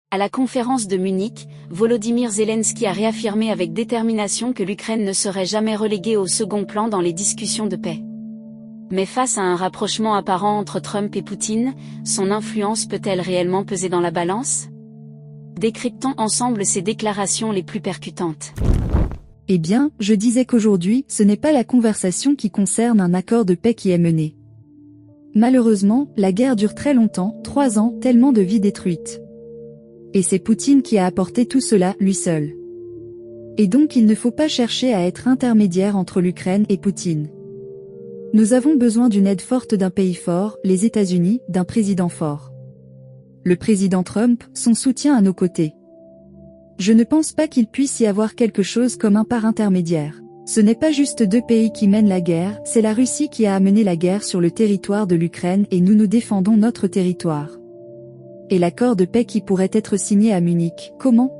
À la conférence de Munich, Volodymyr Zelensky a réaffirmé avec détermination que l'Ukraine ne serait jamais reléguée au second plan dans les discussions de paix. Mais face à un rapprochement apparent entre Trump et Poutine, son influence peut-elle réellement peser dans la balance? Décryptons ensemble ses déclarations les plus percutantes. Eh bien, je disais qu'aujourd'hui, ce n'est pas la conversation qui concerne un accord de paix qui est menée. Malheureusement, la guerre dure très longtemps, 3 ans, tellement de vies détruites. Et c'est Poutine qui a apporté tout cela, lui seul. Et donc il ne faut pas chercher à être intermédiaire entre l'Ukraine et Poutine. Nous avons besoin d'une aide forte d'un pays fort, les États-Unis, d'un président fort. Le président Trump, son soutien à nos côtés. Je ne pense pas qu'il puisse y avoir quelque chose comme un part intermédiaire. Ce n'est pas juste 2 pays qui mènent la guerre, c'est la Russie qui a amené la guerre sur le territoire de l'Ukraine et nous défendons notre territoire. Et l'accord de paix qui pourrait être signé à Munich, comment?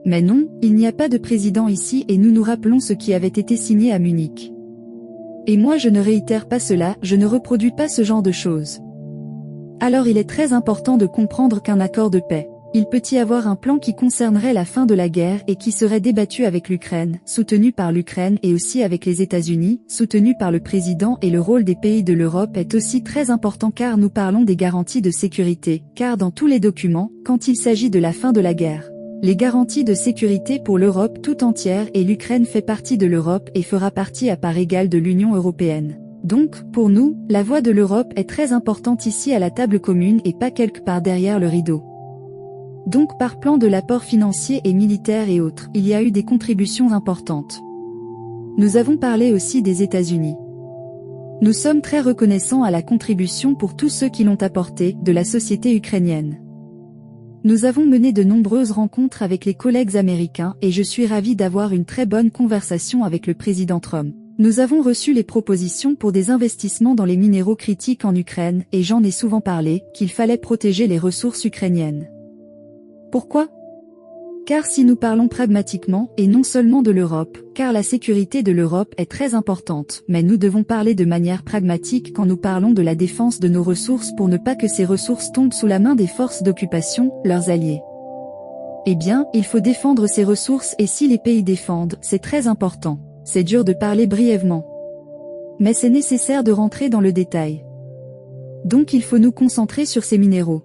Mais non, il n'y a pas de président ici et nous nous rappelons ce qui avait été signé à Munich. Et moi je ne réitère pas cela, je ne reproduis pas ce genre de choses. Alors il est très important de comprendre qu'un accord de paix, il peut y avoir un plan qui concernerait la fin de la guerre et qui serait débattu avec l'Ukraine, soutenu par l'Ukraine et aussi avec les États-Unis, soutenu par le président et le rôle des pays de l'Europe est aussi très important car nous parlons des garanties de sécurité, car dans tous les documents, quand il s'agit de la fin de la guerre, les garanties de sécurité pour l'Europe tout entière et l'Ukraine fait partie de l'Europe et fera partie à part égale de l'Union européenne. Donc, pour nous, la voix de l'Europe est très importante ici à la table commune et pas quelque part derrière le rideau. Donc par plan de l'apport financier et militaire et autres, il y a eu des contributions importantes. Nous avons parlé aussi des États-Unis. Nous sommes très reconnaissants à la contribution pour tous ceux qui l'ont apporté, de la société ukrainienne. Nous avons mené de nombreuses rencontres avec les collègues américains et je suis ravi d'avoir une très bonne conversation avec le président Trump. Nous avons reçu les propositions pour des investissements dans les minéraux critiques en Ukraine et j'en ai souvent parlé, qu'il fallait protéger les ressources ukrainiennes. Pourquoi? Car si nous parlons pragmatiquement, et non seulement de l'Europe, car la sécurité de l'Europe est très importante, mais nous devons parler de manière pragmatique quand nous parlons de la défense de nos ressources pour ne pas que ces ressources tombent sous la main des forces d'occupation, leurs alliés. Eh bien, il faut défendre ces ressources et si les pays défendent, c'est très important. C'est dur de parler brièvement. Mais c'est nécessaire de rentrer dans le détail. Donc il faut nous concentrer sur ces minéraux.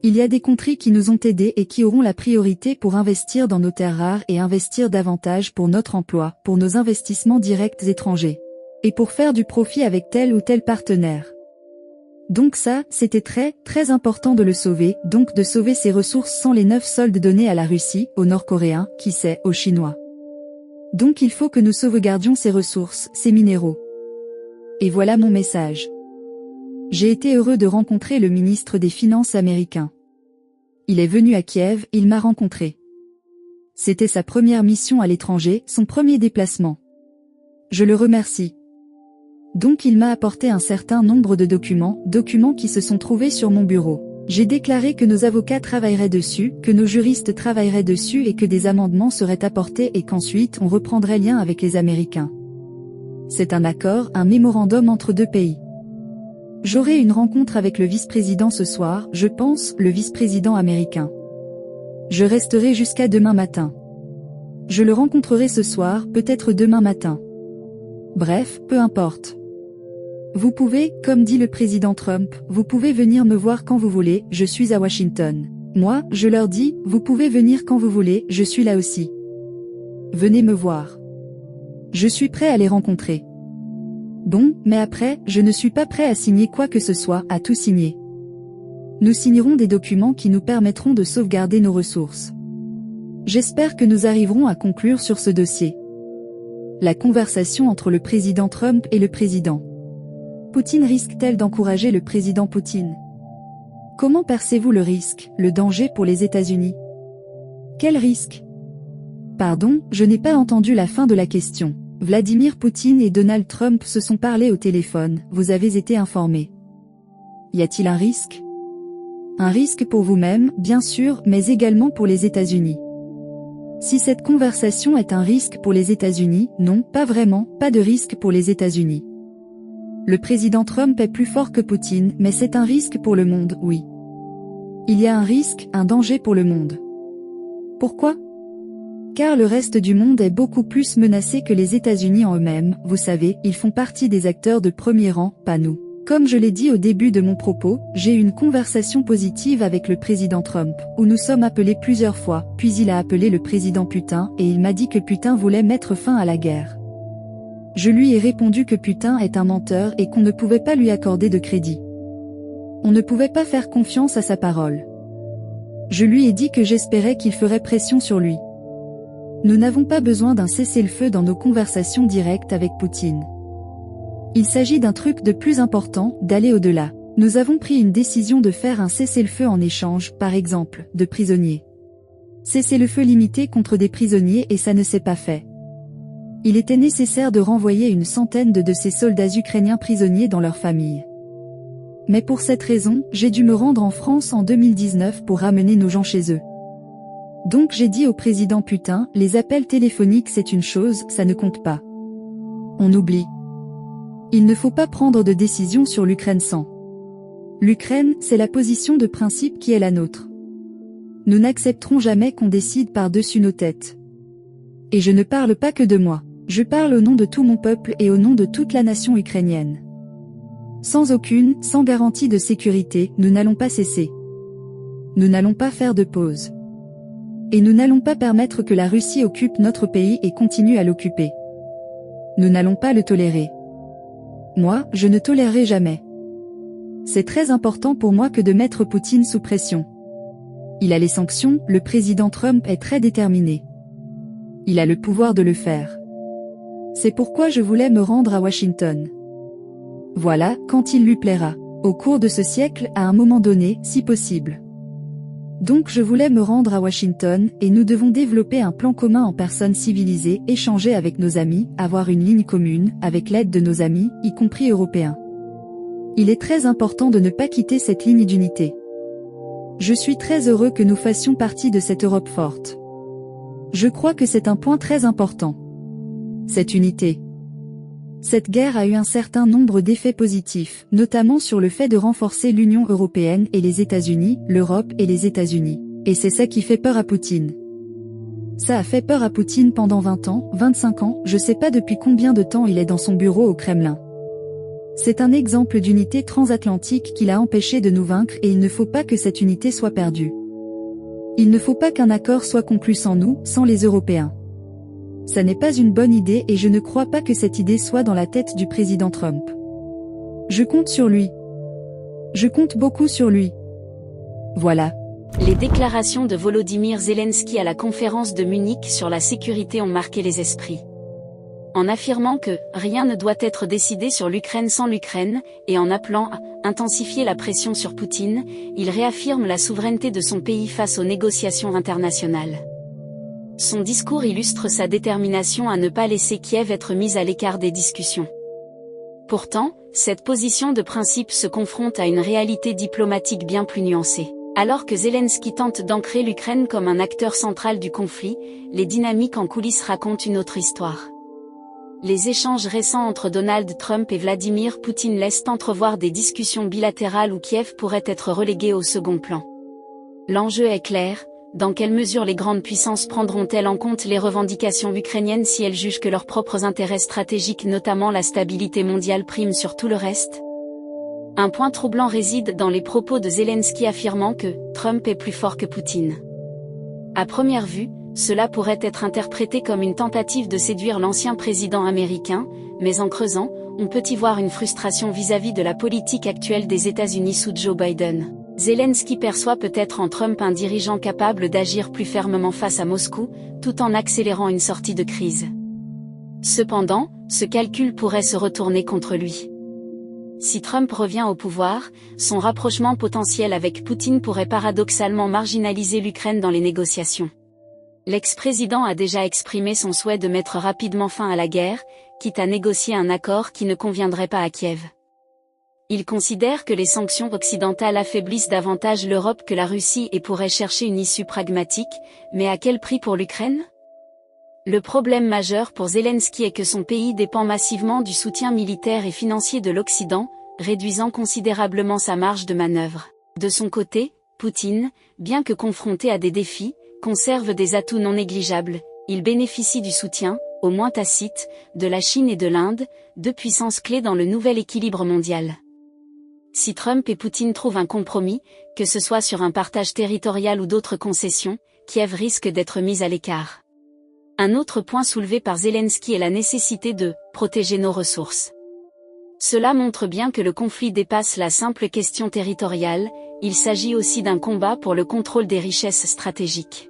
Il y a des countries qui nous ont aidés et qui auront la priorité pour investir dans nos terres rares et investir davantage pour notre emploi, pour nos investissements directs étrangers. Et pour faire du profit avec tel ou tel partenaire. Donc ça, c'était très, très important de le sauver, donc de sauver ces ressources sans les 9 soldes donnés à la Russie, aux Nord-Coréens, qui sait, aux Chinois. Donc il faut que nous sauvegardions ces ressources, ces minéraux. Et voilà mon message. J'ai été heureux de rencontrer le ministre des Finances américain. Il est venu à Kiev, il m'a rencontré. C'était sa première mission à l'étranger, son premier déplacement. Je le remercie. Donc il m'a apporté un certain nombre de documents qui se sont trouvés sur mon bureau. J'ai déclaré que nos avocats travailleraient dessus, que nos juristes travailleraient dessus et que des amendements seraient apportés et qu'ensuite on reprendrait lien avec les Américains. C'est un accord, un mémorandum entre 2 pays. J'aurai une rencontre avec le vice-président ce soir, je pense, le vice-président américain. Je resterai jusqu'à demain matin. Je le rencontrerai ce soir, peut-être demain matin. Bref, peu importe. Vous pouvez, comme dit le président Trump, vous pouvez venir me voir quand vous voulez, je suis à Washington. Moi, je leur dis, vous pouvez venir quand vous voulez, je suis là aussi. Venez me voir. Je suis prêt à les rencontrer. Bon, mais après, je ne suis pas prêt à signer quoi que ce soit, à tout signer. Nous signerons des documents qui nous permettront de sauvegarder nos ressources. J'espère que nous arriverons à conclure sur ce dossier. La conversation entre le président Trump et le président Poutine risque-t-elle d'encourager le président Poutine? Comment percevez-vous le risque, le danger pour les États-Unis? Quel risque? Pardon, je n'ai pas entendu la fin de la question. Vladimir Poutine et Donald Trump se sont parlé au téléphone, vous avez été informé. Y a-t-il un risque? Un risque pour vous-même, bien sûr, mais également pour les États-Unis. Si cette conversation est un risque pour les États-Unis, non, pas vraiment, pas de risque pour les États-Unis. Le président Trump est plus fort que Poutine, mais c'est un risque pour le monde, oui. Il y a un risque, un danger pour le monde. Pourquoi? Car le reste du monde est beaucoup plus menacé que les États-Unis en eux-mêmes, vous savez, ils font partie des acteurs de premier rang, pas nous. Comme je l'ai dit au début de mon propos, j'ai eu une conversation positive avec le président Trump, où nous sommes appelés plusieurs fois, puis il a appelé le président Putin, et il m'a dit que Putin voulait mettre fin à la guerre. Je lui ai répondu que Putin est un menteur et qu'on ne pouvait pas lui accorder de crédit. On ne pouvait pas faire confiance à sa parole. Je lui ai dit que j'espérais qu'il ferait pression sur lui. Nous n'avons pas besoin d'un cessez-le-feu dans nos conversations directes avec Poutine. Il s'agit d'un truc de plus important, d'aller au-delà. Nous avons pris une décision de faire un cessez-le-feu en échange, par exemple, de prisonniers. Cessez-le-feu limité contre des prisonniers et ça ne s'est pas fait. Il était nécessaire de renvoyer une centaine de ces soldats ukrainiens prisonniers dans leurs familles. Mais pour cette raison, j'ai dû me rendre en France en 2019 pour ramener nos gens chez eux. Donc j'ai dit au président Putin, les appels téléphoniques c'est une chose, ça ne compte pas. On oublie. Il ne faut pas prendre de décision sur l'Ukraine sans. L'Ukraine, c'est la position de principe qui est la nôtre. Nous n'accepterons jamais qu'on décide par-dessus nos têtes. Et je ne parle pas que de moi. Je parle au nom de tout mon peuple et au nom de toute la nation ukrainienne. Sans garantie de sécurité, nous n'allons pas cesser. Nous n'allons pas faire de pause. Et nous n'allons pas permettre que la Russie occupe notre pays et continue à l'occuper. Nous n'allons pas le tolérer. Moi, je ne tolérerai jamais. C'est très important pour moi que de mettre Poutine sous pression. Il a les sanctions, le président Trump est très déterminé. Il a le pouvoir de le faire. C'est pourquoi je voulais me rendre à Washington. Voilà, quand il lui plaira. Au cours de ce siècle, à un moment donné, si possible. Donc je voulais me rendre à Washington, et nous devons développer un plan commun en personnes civilisées, échanger avec nos amis, avoir une ligne commune, avec l'aide de nos amis, y compris européens. Il est très important de ne pas quitter cette ligne d'unité. Je suis très heureux que nous fassions partie de cette Europe forte. Je crois que c'est un point très important. Cette unité. Cette guerre a eu un certain nombre d'effets positifs, notamment sur le fait de renforcer l'Union européenne et les États-Unis, l'Europe et les États-Unis. Et c'est ça qui fait peur à Poutine. Ça a fait peur à Poutine pendant 20 ans, 25 ans, je sais pas depuis combien de temps il est dans son bureau au Kremlin. C'est un exemple d'unité transatlantique qui l'a empêché de nous vaincre et il ne faut pas que cette unité soit perdue. Il ne faut pas qu'un accord soit conclu sans nous, sans les Européens. Ça n'est pas une bonne idée et je ne crois pas que cette idée soit dans la tête du président Trump. Je compte sur lui. Je compte beaucoup sur lui. Voilà. Les déclarations de Volodymyr Zelensky à la conférence de Munich sur la sécurité ont marqué les esprits. En affirmant que « rien ne doit être décidé sur l'Ukraine sans l'Ukraine » et en appelant à « intensifier la pression sur Poutine », il réaffirme la souveraineté de son pays face aux négociations internationales. Son discours illustre sa détermination à ne pas laisser Kiev être mise à l'écart des discussions. Pourtant, cette position de principe se confronte à une réalité diplomatique bien plus nuancée. Alors que Zelensky tente d'ancrer l'Ukraine comme un acteur central du conflit, les dynamiques en coulisses racontent une autre histoire. Les échanges récents entre Donald Trump et Vladimir Poutine laissent entrevoir des discussions bilatérales où Kiev pourrait être relégué au second plan. L'enjeu est clair. Dans quelle mesure les grandes puissances prendront-elles en compte les revendications ukrainiennes si elles jugent que leurs propres intérêts stratégiques, notamment la stabilité mondiale, priment sur tout le reste? Un point troublant réside dans les propos de Zelensky affirmant que Trump est plus fort que Poutine. À première vue, cela pourrait être interprété comme une tentative de séduire l'ancien président américain, mais en creusant, on peut y voir une frustration vis-à-vis de la politique actuelle des États-Unis sous Joe Biden. Zelensky perçoit peut-être en Trump un dirigeant capable d'agir plus fermement face à Moscou, tout en accélérant une sortie de crise. Cependant, ce calcul pourrait se retourner contre lui. Si Trump revient au pouvoir, son rapprochement potentiel avec Poutine pourrait paradoxalement marginaliser l'Ukraine dans les négociations. L'ex-président a déjà exprimé son souhait de mettre rapidement fin à la guerre, quitte à négocier un accord qui ne conviendrait pas à Kiev. Il considère que les sanctions occidentales affaiblissent davantage l'Europe que la Russie et pourrait chercher une issue pragmatique, mais à quel prix pour l'Ukraine? Le problème majeur pour Zelensky est que son pays dépend massivement du soutien militaire et financier de l'Occident, réduisant considérablement sa marge de manœuvre. De son côté, Poutine, bien que confronté à des défis, conserve des atouts non négligeables. Il bénéficie du soutien, au moins tacite, de la Chine et de l'Inde, deux puissances clés dans le nouvel équilibre mondial. Si Trump et Poutine trouvent un compromis, que ce soit sur un partage territorial ou d'autres concessions, Kiev risque d'être mise à l'écart. Un autre point soulevé par Zelensky est la nécessité de « protéger nos ressources ». Cela montre bien que le conflit dépasse la simple question territoriale, il s'agit aussi d'un combat pour le contrôle des richesses stratégiques.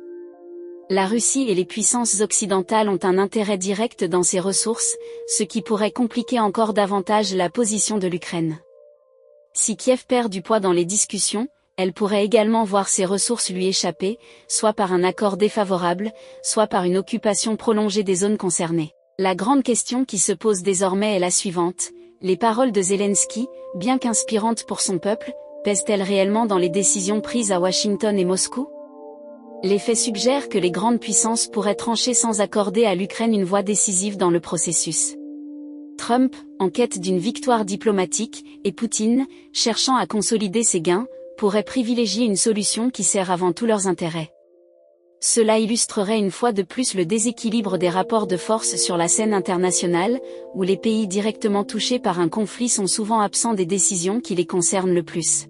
La Russie et les puissances occidentales ont un intérêt direct dans ces ressources, ce qui pourrait compliquer encore davantage la position de l'Ukraine. Si Kiev perd du poids dans les discussions, elle pourrait également voir ses ressources lui échapper, soit par un accord défavorable, soit par une occupation prolongée des zones concernées. La grande question qui se pose désormais est la suivante: les paroles de Zelensky, bien qu'inspirantes pour son peuple, pèsent-elles réellement dans les décisions prises à Washington et Moscou? Les faits suggèrent que les grandes puissances pourraient trancher sans accorder à l'Ukraine une voix décisive dans le processus. Trump, en quête d'une victoire diplomatique, et Poutine, cherchant à consolider ses gains, pourraient privilégier une solution qui sert avant tout leurs intérêts. Cela illustrerait une fois de plus le déséquilibre des rapports de force sur la scène internationale, où les pays directement touchés par un conflit sont souvent absents des décisions qui les concernent le plus.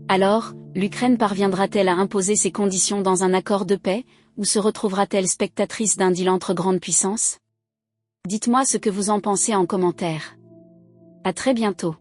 Alors, l'Ukraine parviendra-t-elle à imposer ses conditions dans un accord de paix, ou se retrouvera-t-elle spectatrice d'un deal entre grandes puissances? Dites-moi ce que vous en pensez en commentaire. À très bientôt.